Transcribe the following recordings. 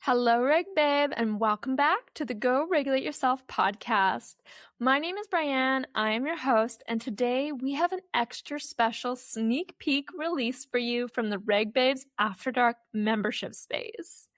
Hello, Reg Babe, and welcome back to the Go Regulate Yourself podcast. My name is Brianne, I am your host, and today we have an extra special sneak peek release for you from the Reg Babes After Dark membership space.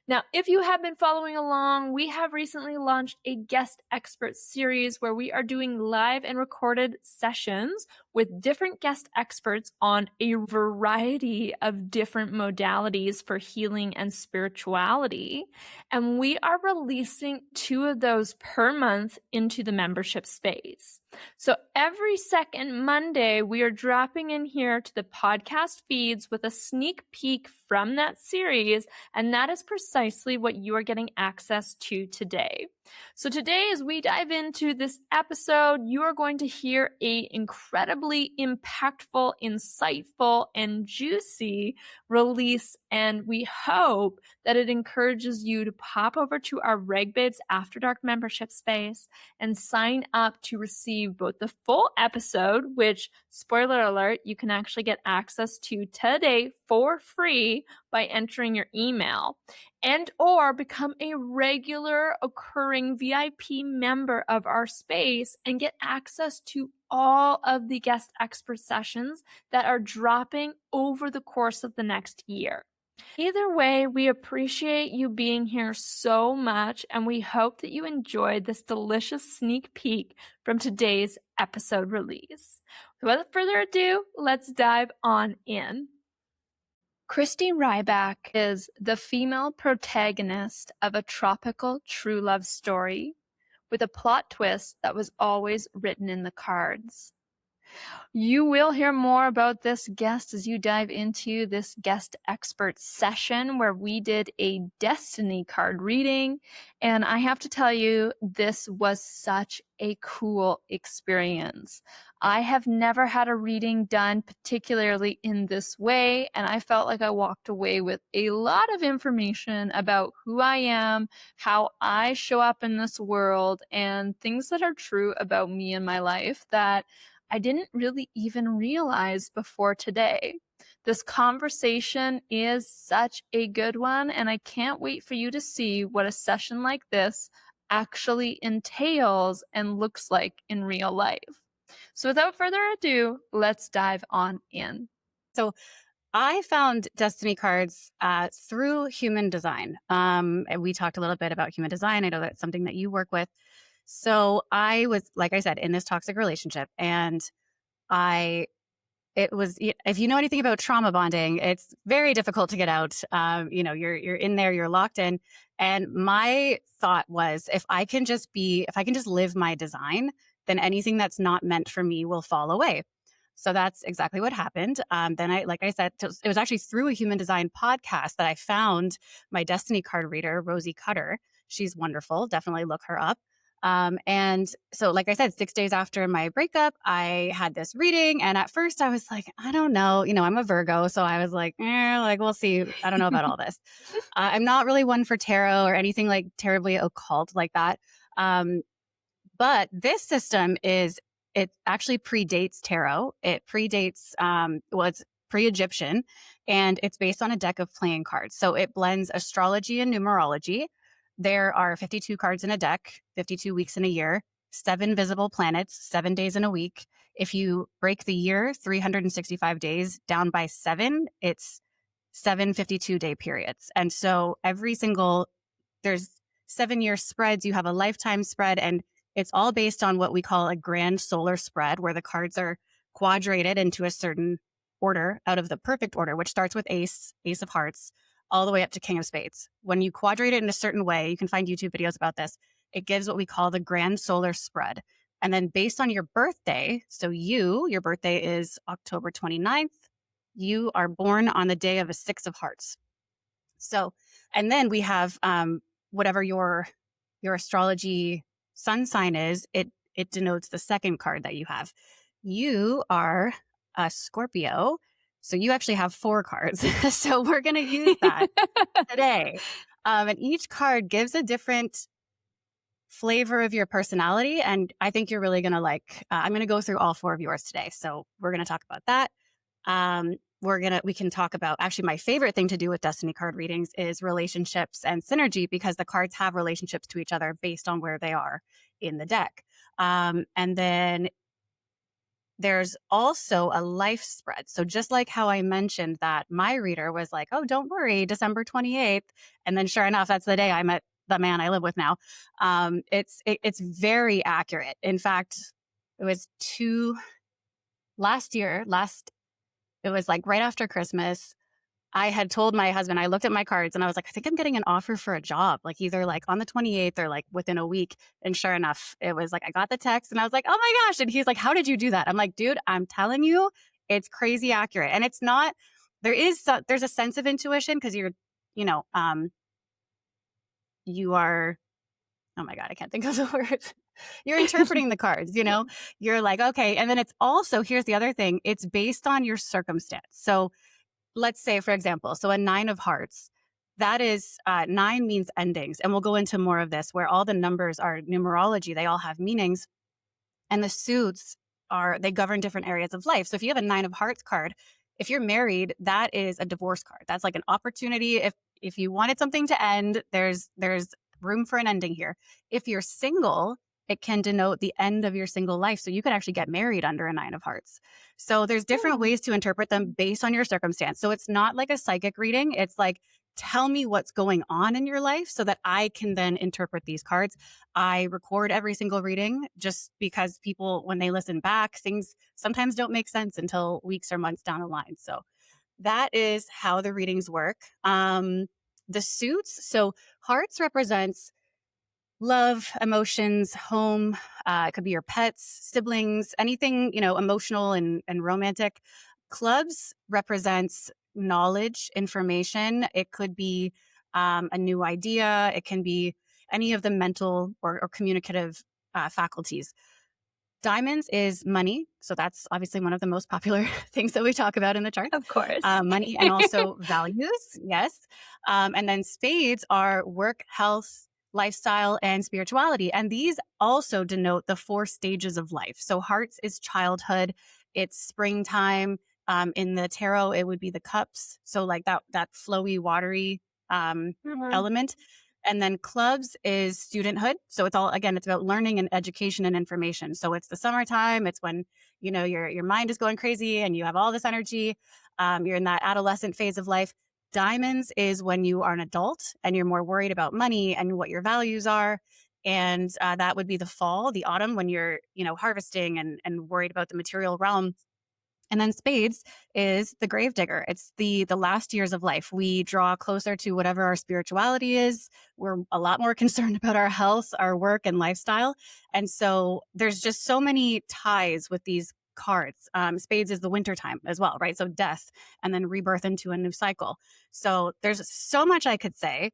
Now, if you have been following along, we have recently launched a guest expert series where we are doing live and recorded sessions with different guest experts on a variety of different modalities for healing and spirituality. And we are releasing 2 of those per month into the membership space. So every second Monday, we are dropping in here to the podcast feeds with a sneak peek from that series, and that is precisely what you are getting access to today. So today, as we dive into this episode, you are going to hear a incredibly impactful, insightful, and juicy release, and we hope that it encourages you to pop over to our Reg Babes After Dark membership space and sign up to receive both the full episode, which, spoiler alert, you can actually get access to today for free by entering your email, and or become a regular occurring VIP member of our space and get access to all of the guest expert sessions that are dropping over the course of the next year. Either way, we appreciate you being here so much, and we hope that you enjoyed this delicious sneak peek from today's episode release. Without further ado, let's dive on in. Christie Raibeck is the female protagonist of a tropical true love story with a plot twist that was always written in the cards. You will hear more about this guest as you dive into this guest expert session where we did a destiny card reading. And I have to tell you, this was such a cool experience. I have never had a reading done particularly in this way, and I felt like I walked away with a lot of information about who I am, how I show up in this world, and things that are true about me and my life that I didn't really even realize before today. This conversation is such a good one, and I can't wait for you to see what a session like this actually entails and looks like in real life. So without further ado, let's dive on in. So I found destiny cards through human design. And we talked a little bit about human design. I know that's something that you work with. So I was, like I said, in this toxic relationship, and it was, if you know anything about trauma bonding, it's very difficult to get out. You're in there, you're locked in. And my thought was, if I can just live my design, then anything that's not meant for me will fall away. So that's exactly what happened. Then like I said, it was actually through a human design podcast that I found my destiny card reader, Rosie Cutter. She's wonderful. Definitely look her up. And so, like I said, 6 days after my breakup, I had this reading. And at first I was like, I don't know, I'm a Virgo. So I was like, we'll see. I don't know about all this. I'm not really one for tarot or anything like terribly occult like that. But this system it actually predates tarot. It predates, it's pre-Egyptian, and it's based on a deck of playing cards. So it blends astrology and numerology. There are 52 cards in a deck, 52 weeks in a year, 7 visible planets, 7 days in a week. If you break the year, 365 days down by 7, it's 7 52-day periods. And so there's 7-year spreads. You have a lifetime spread, and it's all based on what we call a grand solar spread, where the cards are quadrated into a certain order out of the perfect order, which starts with Ace of Hearts, all the way up to King of Spades. When you quadrate it in a certain way, you can find YouTube videos about this, it gives what we call the grand solar spread. And then based on your birthday, so your birthday is October 29th, you are born on the day of a 6 of Hearts. So, and then we have whatever your astrology sun sign is, it denotes the second card that you have. You are a Scorpio, so you actually have 4 cards. So we're going to use that today. And each card gives a different flavor of your personality. And I think you're really going to I'm going to go through all 4 of yours today. So we're going to talk about that. we can talk about, actually my favorite thing to do with destiny card readings is relationships and synergy, because the cards have relationships to each other based on where they are in the deck. And then there's also a life spread. So just like how I mentioned that my reader was like, oh, don't worry, December 28th. And then sure enough, that's the day I met the man I live with now. It's very accurate. In fact, it was it was like right after Christmas. I had told my husband, I looked at my cards and I was like, I think I'm getting an offer for a job, like either like on the 28th or like within a week. And sure enough, it was like, I got the text and I was like, oh my gosh. And he's like, how did you do that? I'm like, dude, I'm telling you, it's crazy accurate. And it's not, there's a sense of intuition because you know, you are, oh my God, I can't think of the word. You're interpreting the cards, you're like, okay. And then it's also, here's the other thing, it's based on your circumstance. So let's say, for example, so a 9 of hearts, that is 9 means endings. And we'll go into more of this where all the numbers are numerology. They all have meanings. And the suits they govern different areas of life. So if you have a 9 of hearts card, if you're married, that is a divorce card. That's like an opportunity. If you wanted something to end, there's room for an ending here. If you're single, it can denote the end of your single life. So you could actually get married under a 9 of hearts. So there's different ways to interpret them based on your circumstance. So it's not like a psychic reading. It's like, tell me what's going on in your life so that I can then interpret these cards. I record every single reading just because people, when they listen back, things sometimes don't make sense until weeks or months down the line. So that is how the readings work. The suits, so hearts represents love, emotions, home. It could be your pets, siblings, anything, emotional and romantic. Clubs represents knowledge, information. It could be a new idea. It can be any of the mental or communicative faculties. Diamonds is money. So that's obviously one of the most popular things that we talk about in the charts. Of course. Money and also values. Yes. And then spades are work, health, lifestyle, and spirituality. And these also denote the 4 stages of life. So hearts is childhood. It's springtime. In the tarot, it would be the cups. So like that flowy, watery element. And then clubs is studenthood. So it's about learning and education and information. So it's the summertime. It's when, your mind is going crazy and you have all this energy. You're in that adolescent phase of life. Diamonds is when you are an adult and you're more worried about money and what your values are. And that would be the fall, the autumn, when you're, harvesting and worried about the material realm. And then spades is the gravedigger. It's the last years of life. We draw closer to whatever our spirituality is. We're a lot more concerned about our health, our work, and lifestyle. And so there's just so many ties with these cards. Spades is the winter time as well, right? So death and then rebirth into a new cycle. So there's so much I could say.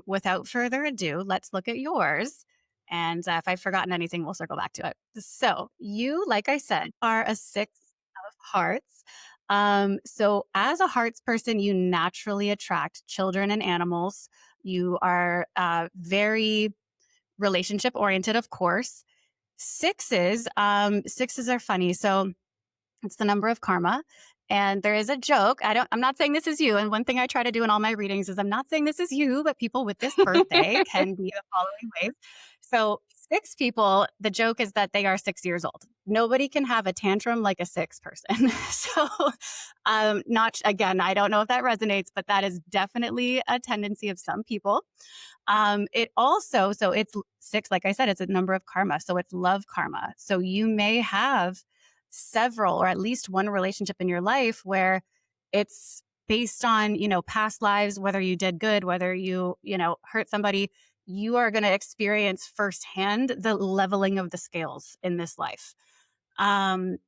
Without further ado, let's look at yours. And if I've forgotten anything, we'll circle back to it. So you, like I said, are a 6 of hearts. So as a hearts person, you naturally attract children and animals. You are very relationship oriented, of course. Sixes are funny. So it's the number of karma. And there is a joke. I'm not saying this is you. And one thing I try to do in all my readings is I'm not saying this is you, but people with this birthday can be the following ways. So 6 people, the joke is that they are 6 years old. Nobody can have a tantrum like a 6 person. So again, I don't know if that resonates, but that is definitely a tendency of some people. So it's 6, like I said, it's a number of karma. So it's love karma. So you may have several or at least one relationship in your life where it's based on, past lives, whether you did good, whether you hurt somebody, you are going to experience firsthand the leveling of the scales in this life. Your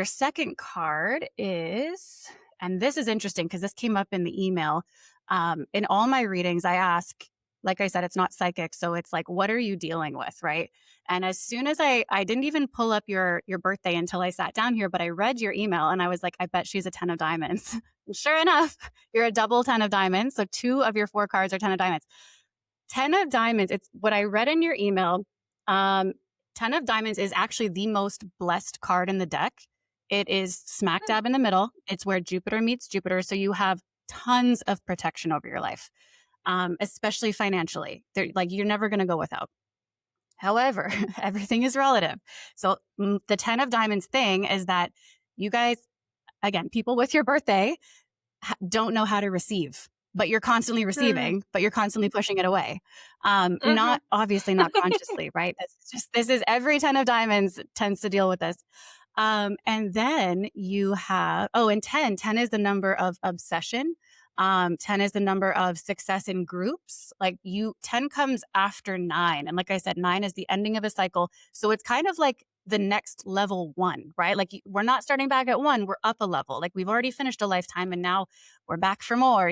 second card is, and this is interesting because this came up in the email. In all my readings, I ask, like I said, it's not psychic. So it's like, what are you dealing with? Right. And as soon as I didn't even pull up your birthday until I sat down here, but I read your email and I was like, I bet she's a 10 of diamonds. And sure enough, you're a double 10 of diamonds. So 2 of your 4 cards are 10 of diamonds. 10 of diamonds, it's what I read in your email. 10 of diamonds is actually the most blessed card in the deck. It is smack dab in the middle. It's where Jupiter meets Jupiter. So you have tons of protection over your life, especially financially. Like you're never going to go without. However, everything is relative. So the 10 of diamonds thing is that you guys, again, people with your birthday don't know how to receive, but you're constantly receiving, but you're constantly pushing it away. Not obviously not consciously, right? This is every 10 of diamonds tends to deal with this. And then you have, and 10 is the number of obsession. 10 is the number of success in groups. 10 comes after 9. And like I said, 9 is the ending of a cycle. So it's kind of like the next level 1, right? Like we're not starting back at 1, we're up a level. Like we've already finished a lifetime and now we're back for more,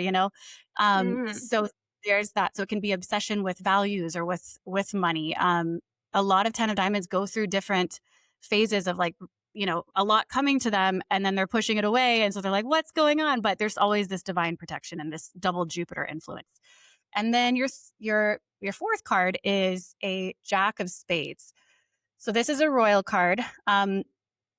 So there's that. So it can be obsession with values or with money. A lot of 10 of diamonds go through different phases of a lot coming to them and then they're pushing it away. And so they're like, what's going on? But there's always this divine protection and this double Jupiter influence. And then your fourth card is a Jack of Spades. So this is a royal card.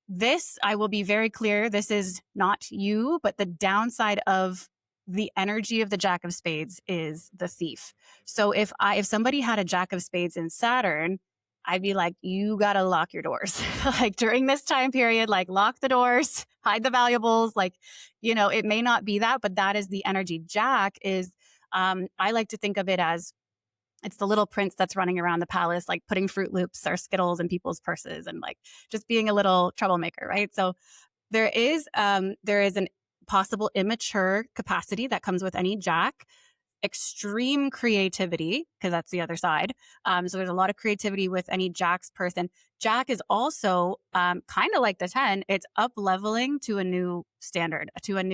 This, I will be very clear, this is not you, but the downside of the energy of the Jack of Spades is the thief. So if somebody had a Jack of Spades in Saturn, I'd be like, you got to lock your doors. Like during this time period, lock the doors, hide the valuables. It may not be that, but that is the energy. Jack is, I like to think of it as it's the little prince that's running around the palace, putting Fruit Loops or Skittles in people's purses and just being a little troublemaker, right? So there is an possible immature capacity that comes with any Jack. Extreme creativity, because that's the other side. So there's a lot of creativity with any Jack's person. Jack is also kind of like the 10. It's up leveling to a new standard,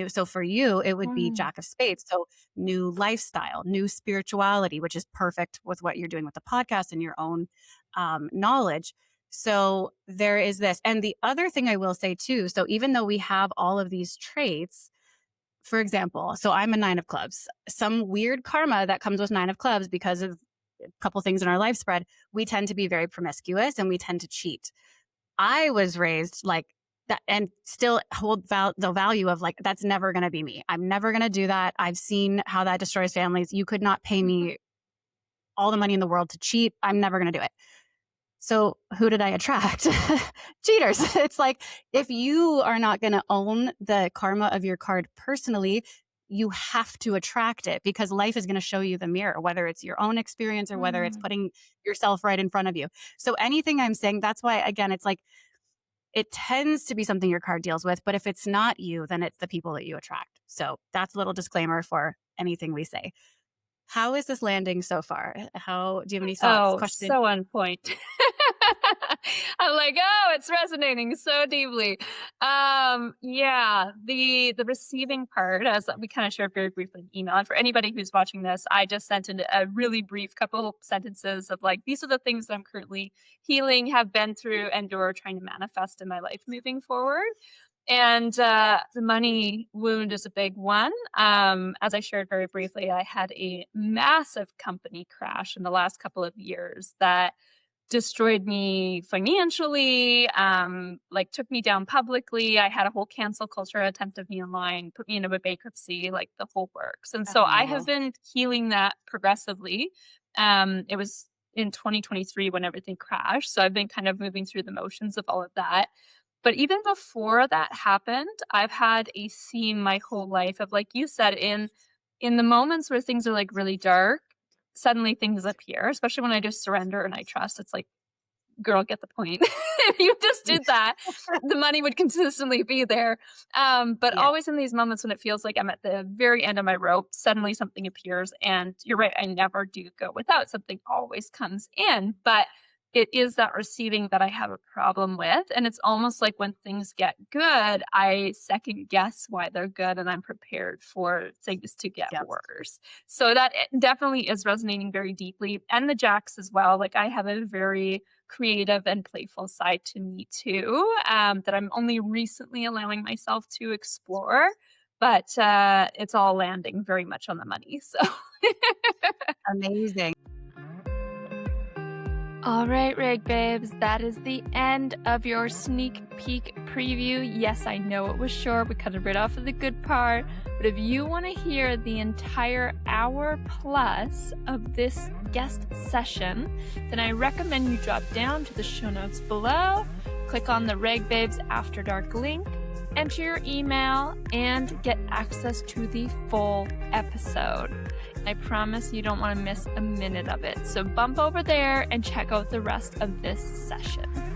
so for you, it would be Jack of Spades. So new lifestyle, new spirituality, which is perfect with what you're doing with the podcast and your own knowledge. So there is this. And the other thing I will say too, so even though we have all of these traits, for example, so I'm a 9 of clubs, some weird karma that comes with 9 of clubs because of a couple things in our life spread, we tend to be very promiscuous and we tend to cheat. I was raised like that and still hold the value of that's never going to be me. I'm never going to do that. I've seen how that destroys families. You could not pay me all the money in the world to cheat. I'm never going to do it. So who did I attract? Cheaters. It's like, if you are not going to own the karma of your card personally, you have to attract it because life is going to show you the mirror, whether it's your own experience or whether it's putting yourself right in front of you. So anything I'm saying, that's why, again, it's it tends to be something your card deals with, but if it's not you, then it's the people that you attract. So that's a little disclaimer for anything we say. How is this landing so far? Do you have any thoughts? Questions? So on point. I'm like, it's resonating so deeply. The receiving part, as we kind of shared very briefly in email. And for anybody who's watching this, I just sent in a really brief couple sentences of these are the things that I'm currently healing, have been through, and or trying to manifest in my life moving forward. And the money wound is a big one. As I shared very briefly, I had a massive company crash in the last couple of years that destroyed me financially, took me down publicly. I had a whole cancel culture attempt of me online, put me into a bankruptcy, the whole works. And so I have been healing that progressively. It was in 2023 when everything crashed. So I've been kind of moving through the motions of all of that. But even before that happened, I've had a theme my whole life of, like you said, in the moments where things are really dark, suddenly things appear, especially when I just surrender and I trust. It's like, girl, get the point. If you just did that, the money would consistently be there. But always in these moments when it feels like I'm at the very end of my rope, suddenly something appears. And you're right, I never do go without. Something always comes in. But it is that receiving that I have a problem with. And it's almost like when things get good, I second guess why they're good and I'm prepared for things to get worse. So that definitely is resonating very deeply. And the Jacks as well. I have a very creative and playful side to me too, that I'm only recently allowing myself to explore. But it's all landing very much on the money. So amazing. All All right, Reg Babes, that is the end of your sneak peek preview. Yes, I know it was short. We cut it right off of the good part. But if you want to hear the entire hour plus of this guest session, then I recommend you drop down to the show notes below, click on the Reg Babes After Dark link, enter your email, and get access to the full episode. I promise you don't want to miss a minute of it. So bump over there and check out the rest of this session.